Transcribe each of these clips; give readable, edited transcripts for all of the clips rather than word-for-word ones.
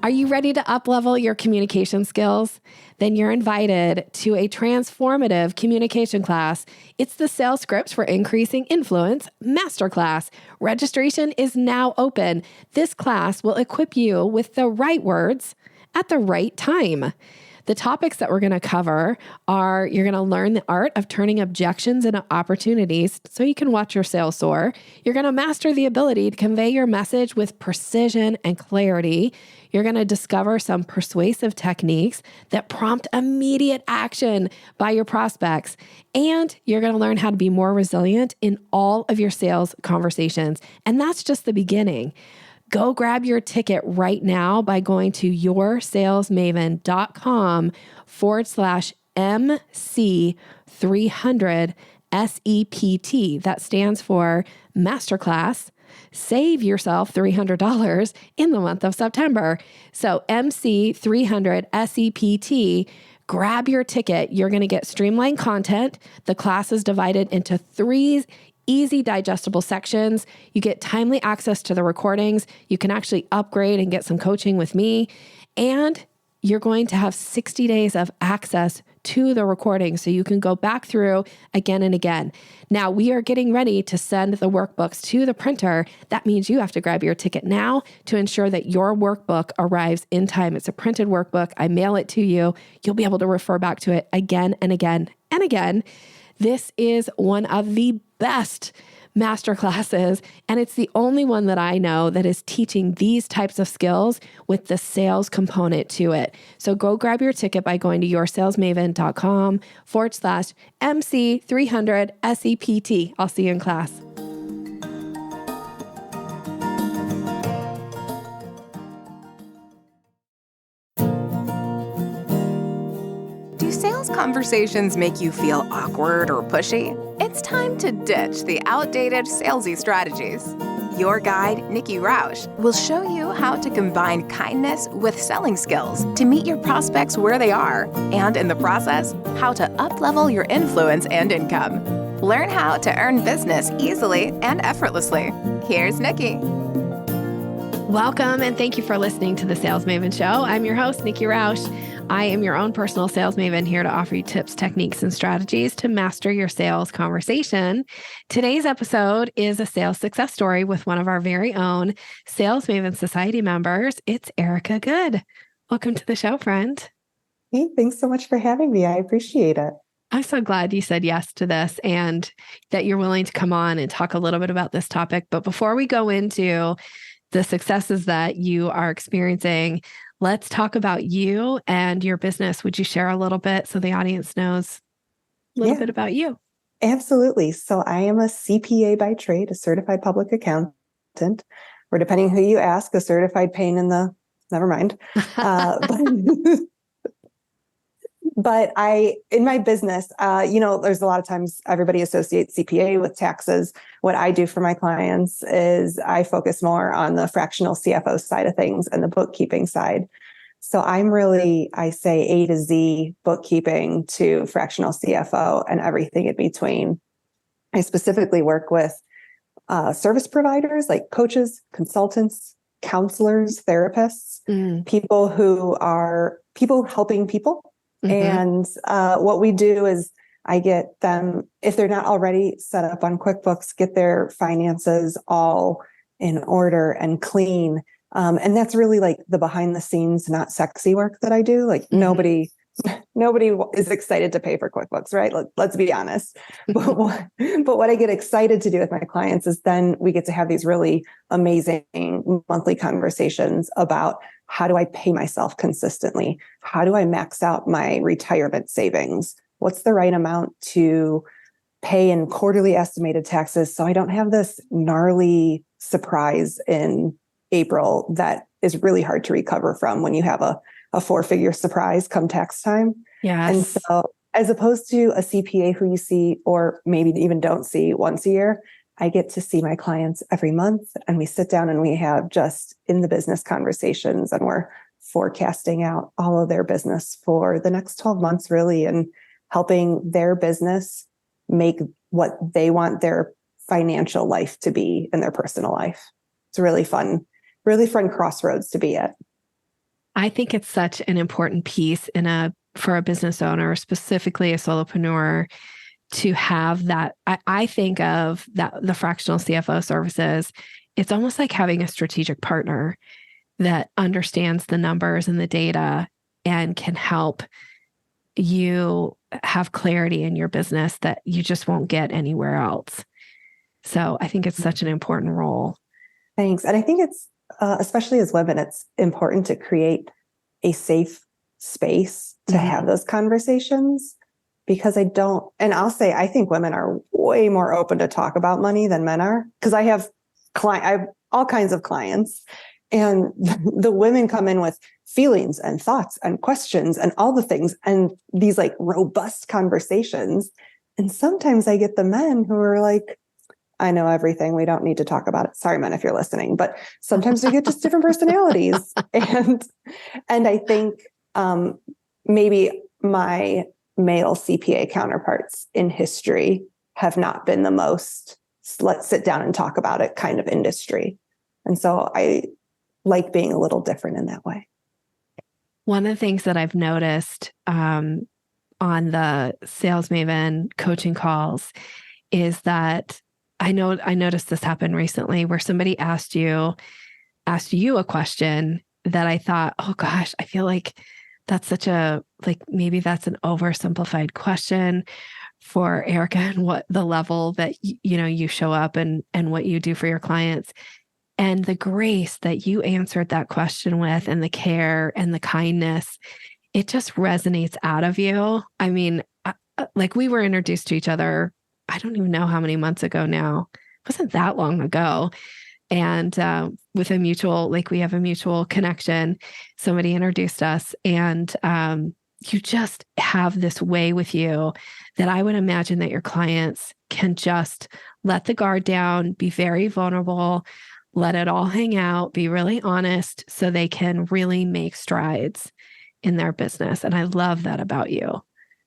Are you ready to uplevel your communication skills? Then you're invited to a transformative communication class. It's the Sales Scripts for Increasing Influence Masterclass. Registration is now open. This class will equip you with the right words at the right time. The topics that we're going to cover are you're going to learn the art of turning objections into opportunities so you can watch your sales soar. You're going to master the ability to convey your message with precision and clarity. You're going to discover some persuasive techniques that prompt immediate action by your prospects. And you're going to learn how to be more resilient in all of your sales conversations. And that's just the beginning. Go grab your ticket right now by going to yoursalesmaven.com/MC300 SEPT. That stands for Masterclass. Save yourself $300 in the month of September. So MC300 SEPT. Grab your ticket. You're going to get streamlined content. The class is divided into 3 easy digestible sections. You get timely access to the recordings. You can actually upgrade and get some coaching with me. And you're going to have 60 days of access to the recording so you can go back through again and again. Now, we are getting ready to send the workbooks to the printer. That means you have to grab your ticket now to ensure that your workbook arrives in time. It's a printed workbook. I mail it to you. You'll be able to refer back to it again and again and again. This is one of the best masterclasses, and it's the only one that I know that is teaching these types of skills with the sales component to it. So go grab your ticket by going to yoursalesmaven.com/MC300 SEPT. I'll see you in class. Do sales conversations make you feel awkward or pushy? It's time to ditch the outdated salesy strategies. Your guide, Nikki Roush, will show you how to combine kindness with selling skills to meet your prospects where they are, and in the process, how to uplevel your influence and income. Learn how to earn business easily and effortlessly. Here's Nikki. Welcome, and thank you for listening to the Sales Maven Show. I'm your host, Nikki Roush. I am your own personal sales maven here to offer you tips, techniques, and strategies to master your sales conversation. Today's episode is a sales success story with one of our very own Sales Maven Society members. It's Erica Goode. Welcome to the show, friend. Hey, thanks so much for having me. I appreciate it. I'm so glad you said yes to this and that you're willing to come on and talk a little bit about this topic. But before we go into the successes that you are experiencing, let's talk about you and your business. Would you share a little bit so the audience knows a little bit about you? Absolutely. So I am a CPA by trade, a certified public accountant, or depending who you ask, a certified pain in the, never mind. But in my business, there's a lot of times everybody associates CPA with taxes. What I do for my clients is I focus more on the fractional CFO side of things and the bookkeeping side. So I'm really, I say A to Z bookkeeping to fractional CFO and everything in between. I specifically work with service providers like coaches, consultants, counselors, therapists, people helping people. And what we do is I get them, if they're not already set up on QuickBooks, get their finances all in order and clean. And that's really like the behind the scenes, not sexy work that I do. Like nobody is excited to pay for QuickBooks, right? Let's be honest. But what I get excited to do with my clients is then we get to have these really amazing monthly conversations about how do I pay myself consistently? How do I max out my retirement savings? What's the right amount to pay in quarterly estimated taxes so I don't have this gnarly surprise in April that is really hard to recover from when you have a 4-figure surprise come tax time. Yes. And so as opposed to a CPA who you see or maybe even don't see once a year, I get to see my clients every month, and we sit down and we have just in the business conversations, and we're forecasting out all of their business for the next 12 months, really, and helping their business make what they want their financial life to be in their personal life. It's a really fun crossroads to be at. I think it's such an important piece for a business owner, specifically a solopreneur, to have that. I think of that, the fractional CFO services. It's almost like having a strategic partner that understands the numbers and the data and can help you have clarity in your business that you just won't get anywhere else. So I think it's such an important role. Thanks. And I think it's, especially as women, it's important to create a safe space to have those conversations, because I'll say, I think women are way more open to talk about money than men are, because I have all kinds of clients, and the women come in with feelings and thoughts and questions and all the things, and these like robust conversations. And sometimes I get the men who are like, I know everything. We don't need to talk about it. Sorry, men, if you're listening, but sometimes we get just different personalities. And I think maybe my male CPA counterparts in history have not been the most, let's sit down and talk about it kind of industry. And so I like being a little different in that way. One of the things that I've noticed on the Sales Maven coaching calls is that I noticed this happen recently where somebody asked you a question that I thought, oh gosh, I feel like that's maybe that's an oversimplified question for Erica and what the level that you show up and what you do for your clients. And the grace that you answered that question with, and the care and the kindness, it just resonates out of you. I mean, like we were introduced to each other, I don't even know how many months ago now. It wasn't that long ago. And with we have a mutual connection. Somebody introduced us, and you just have this way with you that I would imagine that your clients can just let the guard down, be very vulnerable, let it all hang out, be really honest, so they can really make strides in their business. And I love that about you.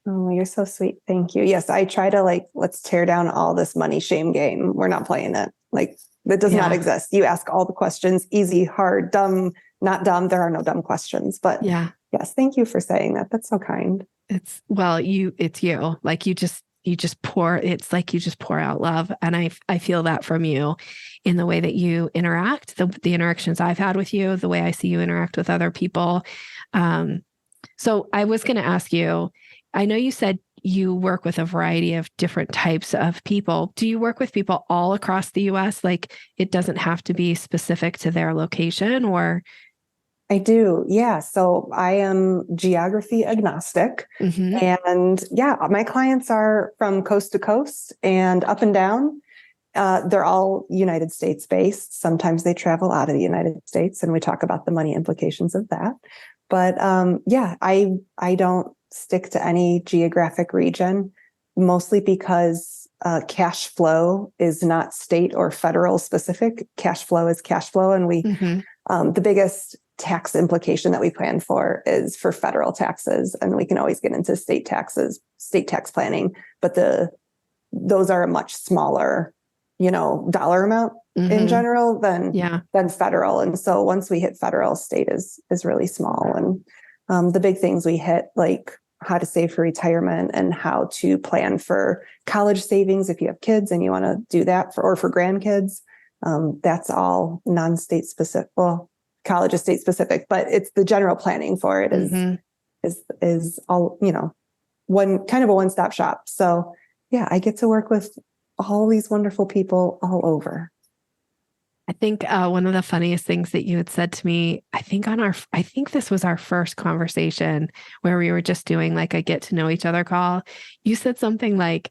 Oh, you're so sweet. Thank you. Yes, I try to let's tear down all this money shame game. We're not playing it. That does not exist. You ask all the questions, easy, hard, dumb, not dumb. There are no dumb questions. But yes, thank you for saying that. That's so kind. It's you. Like you just pour out love. And I feel that from you in the way that you interact, the interactions I've had with you, the way I see you interact with other people. So I was going to ask you, I know you said you work with a variety of different types of people. Do you work with people all across the US? Like it doesn't have to be specific to their location, or? I do. Yeah. So I am geography agnostic. And my clients are from coast to coast and up and down. They're all United States based. Sometimes they travel out of the United States, and we talk about the money implications of that. But I don't stick to any geographic region, mostly because cash flow is not state or federal specific. Cash flow is cash flow. And the biggest tax implication that we plan for is for federal taxes. And we can always get into state tax planning, but those are a much smaller, dollar amount in general than federal. And so once we hit federal, state is really small. And the big things we hit, like how to save for retirement and how to plan for college savings if you have kids and you want to do that or for grandkids. That's all non-state specific. Well, college is state specific, but it's the general planning for it is all, one kind of a one-stop shop. So I get to work with all these wonderful people all over. I think one of the funniest things that you had said to me, I think this was our first conversation where we were just doing like a get to know each other call. You said something like,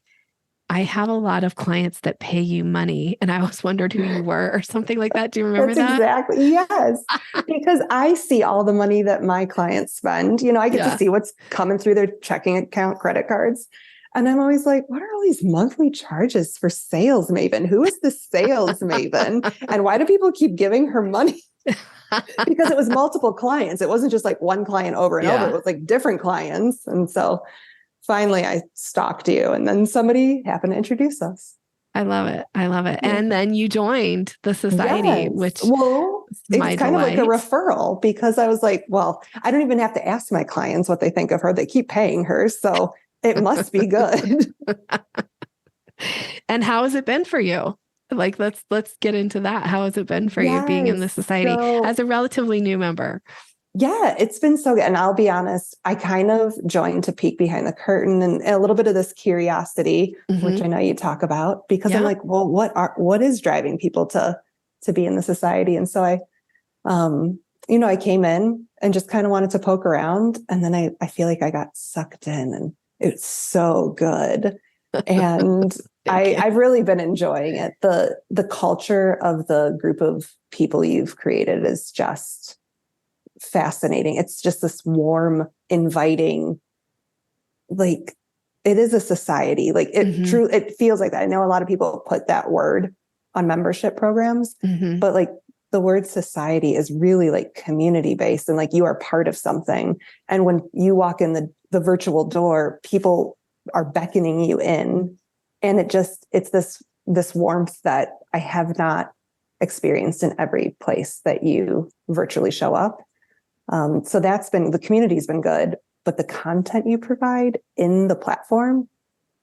I have a lot of clients that pay you money, and I always wondered who you were, or something like that. Do you remember that? Exactly. Yes. Because I see all the money that my clients spend. I get to see what's coming through their checking account, credit cards. And I'm always like, what are all these monthly charges for Sales Maven? Who is the Sales Maven? And why do people keep giving her money? Because it was multiple clients. It wasn't just like one client over and over. It was like different clients. And so finally I stalked you, and then somebody happened to introduce us. I love it. And then you joined the society, which... Well, my kind of like a delight. referral, because I was like, well, I don't even have to ask my clients what they think of her. They keep paying her. So it must be good. And how has it been for you? Like, let's get into that. How has it been for you being in the Yes. society So, as a relatively new member? yeah, it's been so good. And I'll be honest, I kind of joined to peek behind the curtain and a little bit of this curiosity, which I know you talk about, because I'm like, well, what is driving people to be in the society? And so I came in and just kind of wanted to poke around. And then I feel like I got sucked in, and it's so good. And I've really been enjoying it. The culture of the group of people you've created is just fascinating. It's just this warm, inviting, like, it is a society. Like, it feels like that. I know a lot of people put that word on membership programs, but like, the word society is really like community based, and like, you are part of something. And when you walk in the virtual door, people are beckoning you in, and it's this warmth that I have not experienced in every place that you virtually show up. So the community's been good, but the content you provide in the platform,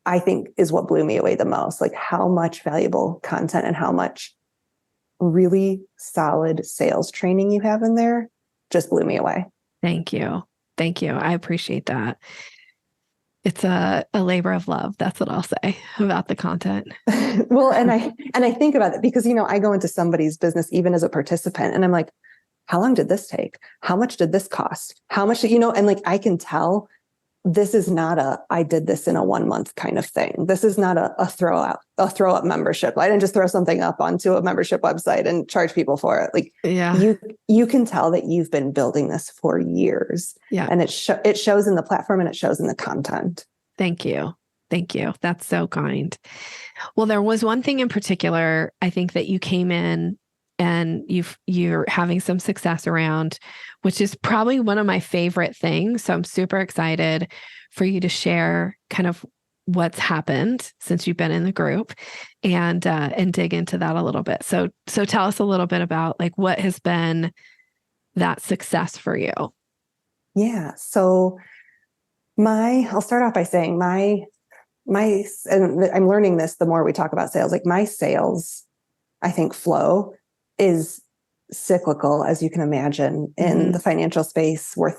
I think, is what blew me away the most. Like, how much valuable content and how much really solid sales training you have in there just blew me away. Thank you. Thank you. I appreciate that. It's a labor of love. That's what I'll say about the content. Well, and I think about it because, I go into somebody's business even as a participant, and I'm like, how long did this take? How much did this cost? How much, and like, I can tell this is not I did this in a 1 month kind of thing. This is not a throw up membership. I didn't just throw something up onto a membership website and charge people for it. Like, you can tell that you've been building this for years. Yeah. And it shows in the platform, and it shows in the content. Thank you. Thank you. That's so kind. Well, there was one thing in particular, I think, that you came in and you're having some success around, which is probably one of my favorite things. So I'm super excited for you to share kind of what's happened since you've been in the group, and dig into that a little bit. So tell us a little bit about like what has been that success for you. Yeah. So I'll start off by saying and I'm learning this the more we talk about sales, like my sales, I think, flow is cyclical, as you can imagine, in the financial space, where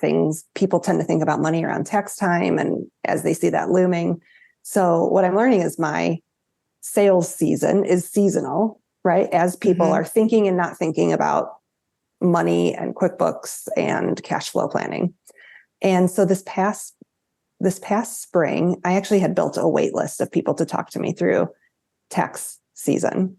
people tend to think about money around tax time, and as they see that looming. So what I'm learning is my sales season is seasonal, right? As people are thinking and not thinking about money and QuickBooks and cash flow planning. And so this past spring, I actually had built a wait list of people to talk to me through tax season,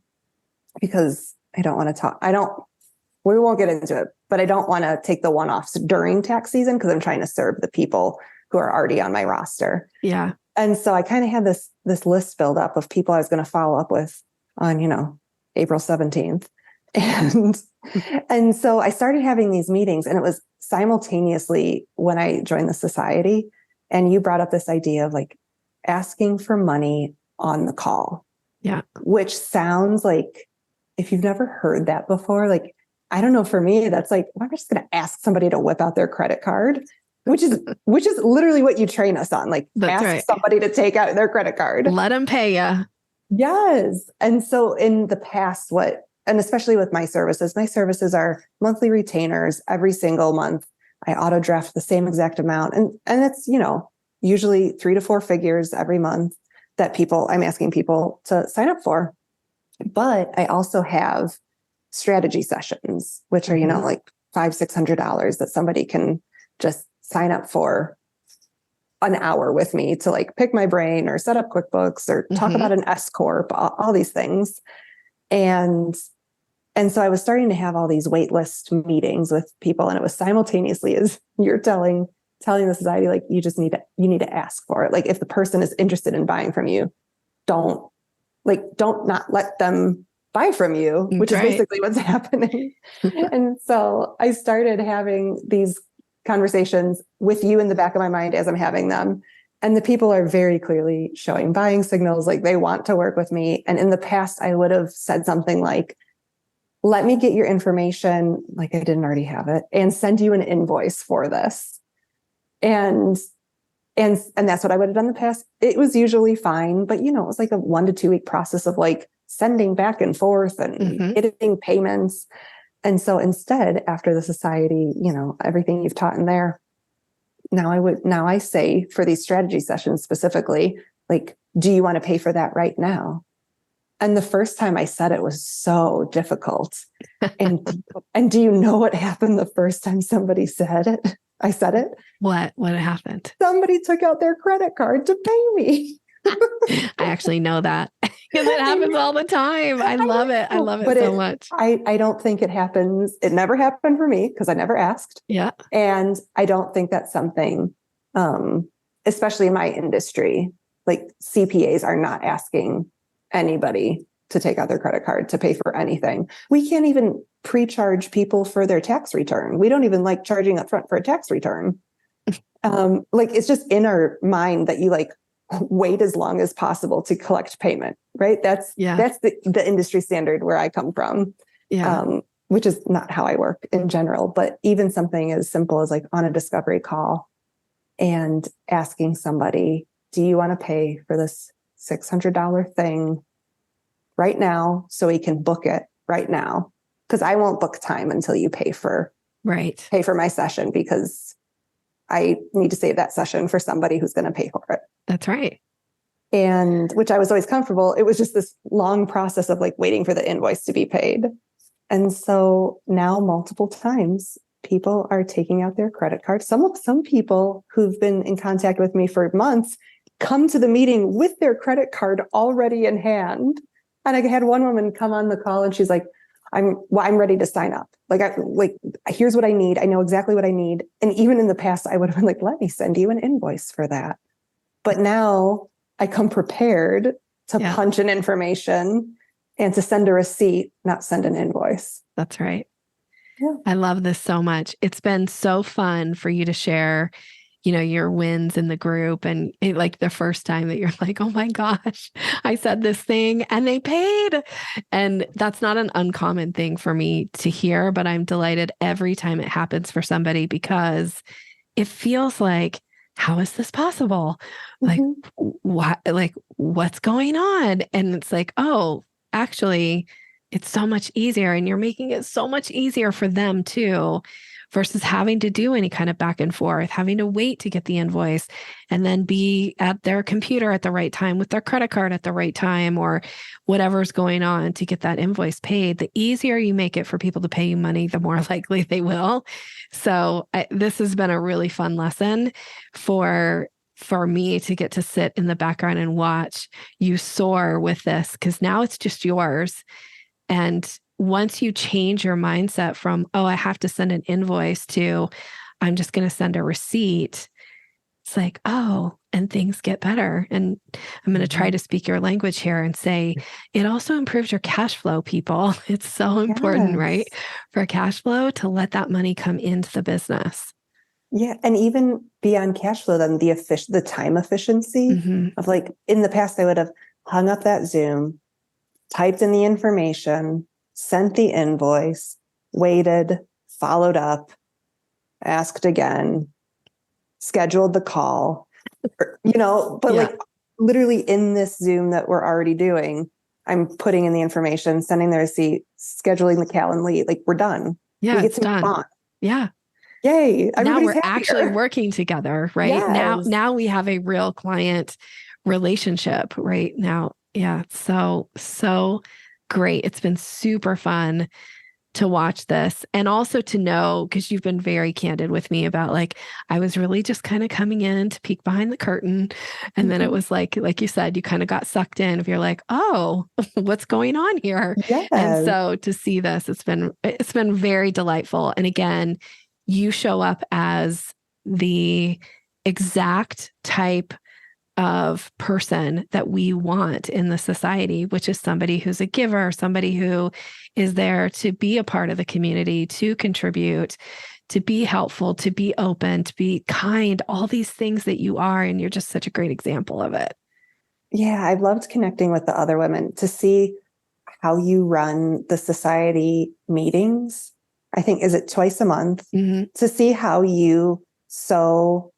because we won't get into it, but I don't want to take the one-offs during tax season, because I'm trying to serve the people who are already on my roster. Yeah. And so I kind of had this list filled up of people I was going to follow up with on, April 17th. And so I started having these meetings, and it was simultaneously when I joined the society, and you brought up this idea of like asking for money on the call. Yeah. Which sounds like, if you've never heard that before, like, I don't know, for me, that's like, well, I'm just going to ask somebody to whip out their credit card, which is literally what you train us on. Like, that's ask right. somebody to take out their credit card. Let them pay you. Yes. And so in the past, and especially with my services are monthly retainers every single month. I auto draft the same exact amount. And it's, usually 3 to 4 figures every month that I'm asking people to sign up for. But I also have strategy sessions, which are, like $500-$600 that somebody can just sign up for an hour with me to like pick my brain or set up QuickBooks or talk about an S Corp, all these things. And so I was starting to have all these wait list meetings with people, and it was simultaneously as you're telling the society, like, you need to ask for it. Like, if the person is interested in buying from you, don't not let them buy from you, which is basically what's happening. And so I started having these conversations with you in the back of my mind as I'm having them. And the people are very clearly showing buying signals, like they want to work with me. And in the past, I would have said something like, let me get your information, like I didn't already have it, and send you an invoice for this. And that's what I would have done in the past. It was usually fine, but it was like a 1 to 2 week process of like sending back and forth and getting payments. And so instead, after the society, everything you've taught in there, now I say for these strategy sessions specifically, like, do you want to pay for that right now? And the first time I said it was so difficult. And do you know what happened the first time somebody said it? I said it. What happened? Somebody took out their credit card to pay me. I actually know that because it happens all the time. I love it. I love it so much. I don't think it happens. It never happened for me because I never asked. Yeah. And I don't think that's something, especially in my industry, like CPAs are not asking anybody to take out their credit card to pay for anything. We can't even pre-charge people for their tax return. We don't even like charging upfront for a tax return. Like it's just in our mind that you like wait as long as possible to collect payment, right? That's the industry standard where I come from, which is not how I work in general. But even something as simple as like on a discovery call and asking somebody, do you want to pay for this $600 thing right now so we can book it right now? Because I won't book time until you pay for my session, because I need to save that session for somebody who's going to pay for it. That's right. And which I was always comfortable. It was just this long process of like waiting for the invoice to be paid. And so now multiple times people are taking out their credit card. Some people who've been in contact with me for months come to the meeting with their credit card already in hand. And I had one woman come on the call and she's like, I'm ready to sign up. Here's what I need. I know exactly what I need. And even in the past, I would have been like, let me send you an invoice for that. But now I come prepared to punch in information and to send a receipt, not send an invoice. That's right. Yeah. I love this so much. It's been so fun for you to share, your wins in the group. And like the first time that you're like, oh my gosh, I said this thing and they paid. And that's not an uncommon thing for me to hear, but I'm delighted every time it happens for somebody, because it feels like, how is this possible? Like, what, like what's going on? And it's like, oh, actually, it's so much easier. And you're making it so much easier for them too, versus having to do any kind of back and forth, having to wait to get the invoice and then be at their computer at the right time with their credit card at the right time or whatever's going on to get that invoice paid. The easier you make it for people to pay you money, the more likely they will. So this has been a really fun lesson for me to get to sit in the background and watch you soar with this, because now it's just yours. And once you change your mindset from, oh, I have to send an invoice to, I'm just going to send a receipt, it's like, oh, and things get better. And I'm going to try to speak your language here and say, it also improves your cash flow, people. It's so important, right? For cash flow to let that money come into the business. Yeah. And even beyond cash flow, then the time efficiency of like in the past, I would have hung up that Zoom, typed in the information, sent the invoice, waited, followed up, asked again, scheduled the call, but like literally in this Zoom that we're already doing, I'm putting in the information, sending the receipt, scheduling the Calendly, like we're done. Yeah, it's done. Yeah. Yay. Now we're actually working together, right? Yes. Now we have a real client relationship right now. Yeah. So great. It's been super fun to watch this, and also to know, because you've been very candid with me about like, I was really just kind of coming in to peek behind the curtain. And then it was like you said, you kind of got sucked in if you're like, oh, what's going on here? Yes. And so to see this, it's been very delightful. And again, you show up as the exact type of person that we want in the society, which is somebody who's a giver, somebody who is there to be a part of the community, to contribute, to be helpful, to be open, to be kind, all these things that you are. And you're just such a great example of it. Yeah, I've loved connecting with the other women to see how you run the society meetings. I think, is it twice a month? To see how you so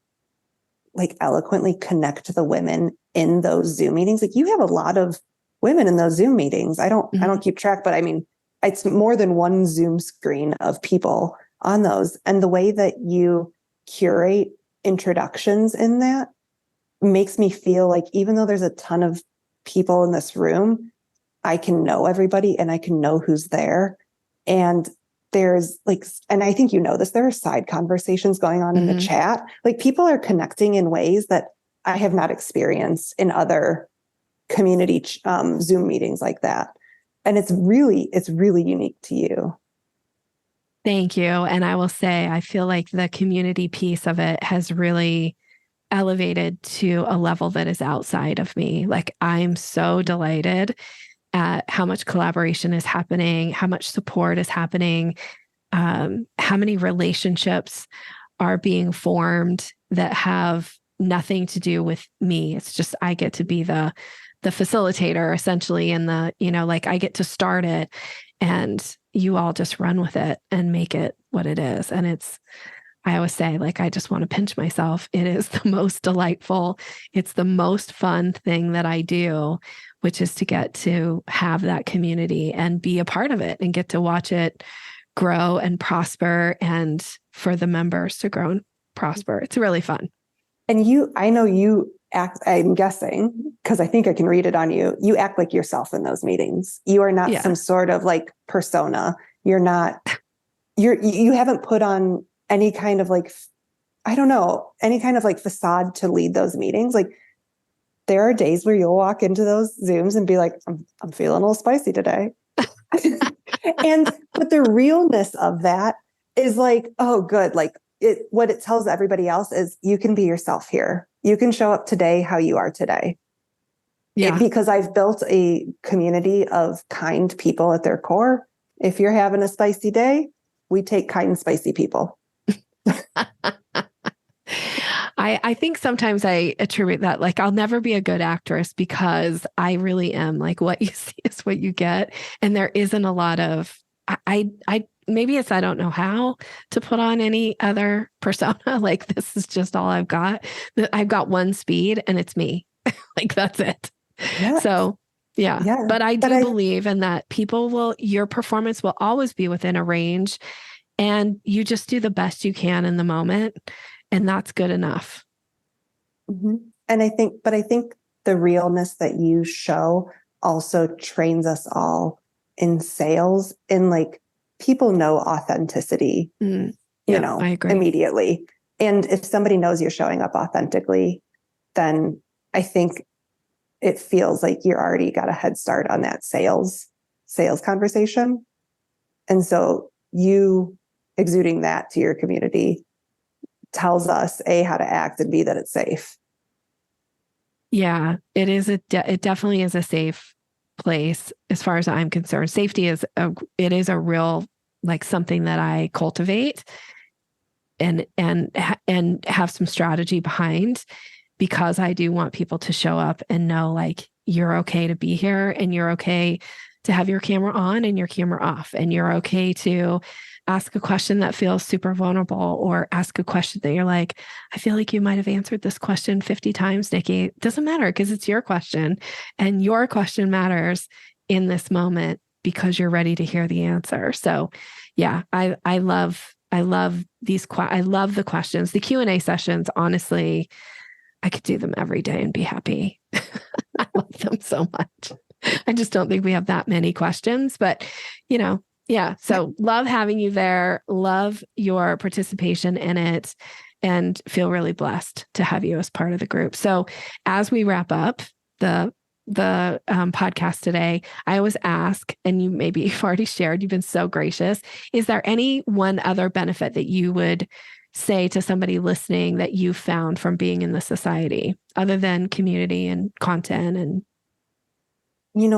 like eloquently connect the women in those Zoom meetings. Like, you have a lot of women in those Zoom meetings. I don't keep track, but I mean, it's more than one Zoom screen of people on those. And the way that you curate introductions in that makes me feel like, even though there's a ton of people in this room, I can know everybody and I can know who's there. And there's like, and I think you know this, there are side conversations going on in the chat. Like, people are connecting in ways that I have not experienced in other community Zoom meetings like that. And it's really unique to you. Thank you. And I will say, I feel like the community piece of it has really elevated to a level that is outside of me. Like, I'm so delighted at how much collaboration is happening, how much support is happening, how many relationships are being formed that have nothing to do with me. It's just, I get to be the facilitator essentially, and like, I get to start it, and you all just run with it and make it what it is. And I always say, like, I just want to pinch myself. It is the most delightful. It's the most fun thing that I do, which is to get to have that community and be a part of it and get to watch it grow and prosper, and for the members to grow and prosper. It's really fun. And I know you act, I'm guessing, because I think I can read it on you. You act like yourself in those meetings. You are not some sort of like persona. You haven't put on any kind of like, I don't know, any kind of like facade to lead those meetings. Like, there are days where you'll walk into those Zooms and be like, I'm feeling a little spicy today. But the realness of that is like, oh, good. Like, what it tells everybody else is, you can be yourself here. You can show up today how you are today. Yeah. Because I've built a community of kind people at their core. If you're having a spicy day, we take kind, spicy people. I think sometimes I attribute that, like, I'll never be a good actress because I really am like, what you see is what you get. And there isn't a lot of, maybe it's, I don't know how to put on any other persona. Like, this is just all I've got. I've got one speed, and it's me. Like, that's it. Yeah. So yeah. But I do believe in that your performance will always be within a range, and you just do the best you can in the moment. And that's good enough. Mm-hmm. And I think the realness that you show also trains us all in sales, in like, people know authenticity, I agree. Immediately. And if somebody knows you're showing up authentically, then I think it feels like you're already got a head start on that sales conversation. And so you exuding that to your community tells us, A, how to act, and B, that it's safe. Yeah, it is. It definitely is a safe place as far as I'm concerned. Safety is a real, like, something that I cultivate and have some strategy behind, because I do want people to show up and know, like, you're okay to be here, and you're okay to have your camera on and your camera off, and you're okay to ask a question that feels super vulnerable, or ask a question that you're like, I feel like you might have answered this question 50 times, Nikki. It doesn't matter, because it's your question, and your question matters in this moment because you're ready to hear the answer. So yeah, I love these, I love the questions, the Q&A sessions. Honestly, I could do them every day and be happy. I love them so much. I just don't think we have that many questions, but yeah. So love having you there. Love your participation in it, and feel really blessed to have you as part of the group. So as we wrap up the podcast today, I always ask, and you've already shared, you've been so gracious. Is there any one other benefit that you would say to somebody listening that you found from being in the society, other than community and content? And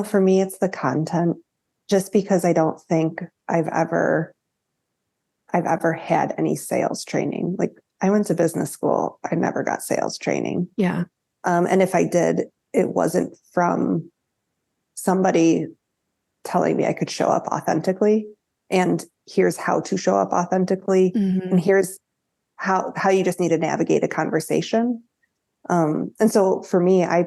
for me, it's the content. Just because I don't think I've ever had any sales training. Like, I went to business school. I never got sales training. Yeah. And if I did, it wasn't from somebody telling me I could show up authentically, and here's how to show up authentically, and here's how you just need to navigate a conversation. And so for me, I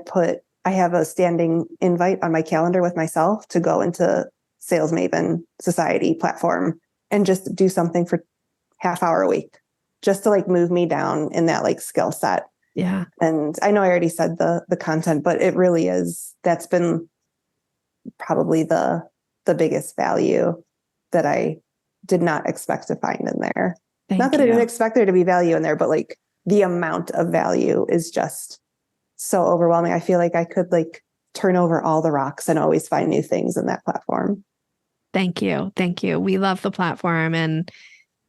have a standing invite on my calendar with myself to go into Sales Maven Society platform and just do something for half hour a week, just to like move me down in that like skill set. Yeah. And I know I already said the content, but it really is, that's been probably the biggest value that I did not expect to find in there. Not that I didn't expect there to be value in there, but like the amount of value is just so overwhelming. I feel like I could like turn over all the rocks and always find new things in that platform. Thank you. Thank you. We love the platform. And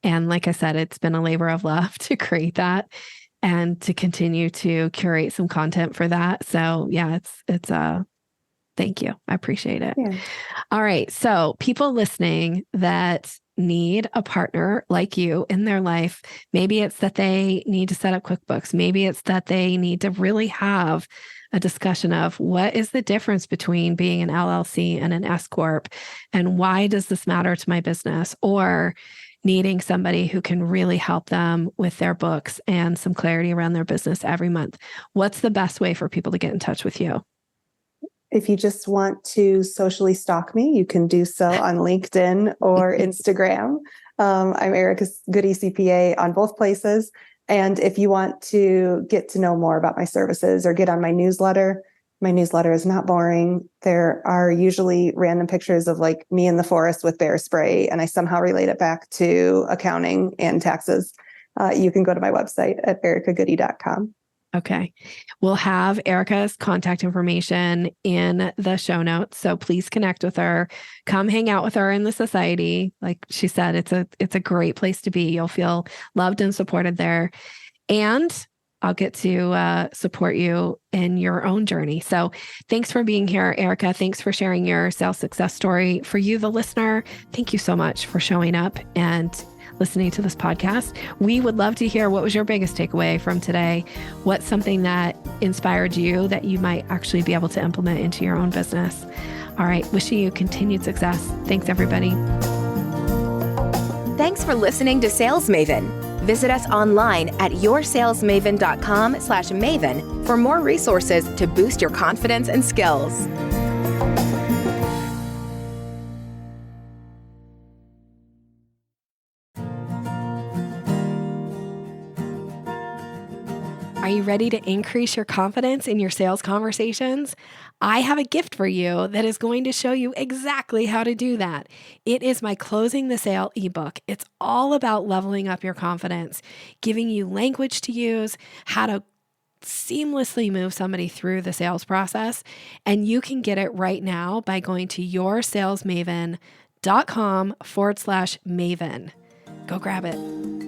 like I said, it's been a labor of love to create that and to continue to curate some content for that. So yeah, it's thank you. I appreciate it. Yeah. All right. So people listening that need a partner like you in their life, maybe it's that they need to set up QuickBooks. Maybe it's that they need to really have a discussion of what is the difference between being an LLC and an S Corp, and why does this matter to my business? Or needing somebody who can really help them with their books and some clarity around their business every month. What's the best way for people to get in touch with you? If you just want to socially stalk me, you can do so on LinkedIn or Instagram. I'm Erica's Goode CPA on both places. And if you want to get to know more about my services or get on my newsletter is not boring. There are usually random pictures of like me in the forest with bear spray, and I somehow relate it back to accounting and taxes. You can go to my website at ericagoode.com. Okay. We'll have Erica's contact information in the show notes. So please connect with her. Come hang out with her in the society. Like she said, it's a great place to be. You'll feel loved and supported there. And I'll get to support you in your own journey. So thanks for being here, Erica. Thanks for sharing your sales success story. For you, the listener, thank you so much for showing up and listening to this podcast. We would love to hear what was your biggest takeaway from today. What's something that inspired you that you might actually be able to implement into your own business? All right. Wishing you continued success. Thanks, everybody. Thanks for listening to Sales Maven. Visit us online at yoursalesmaven.com/maven for more resources to boost your confidence and skills. Are you ready to increase your confidence in your sales conversations? I have a gift for you that is going to show you exactly how to do that. It is my Closing the Sale ebook. It's all about leveling up your confidence, giving you language to use, how to seamlessly move somebody through the sales process. And you can get it right now by going to yoursalesmaven.com/maven. Go grab it.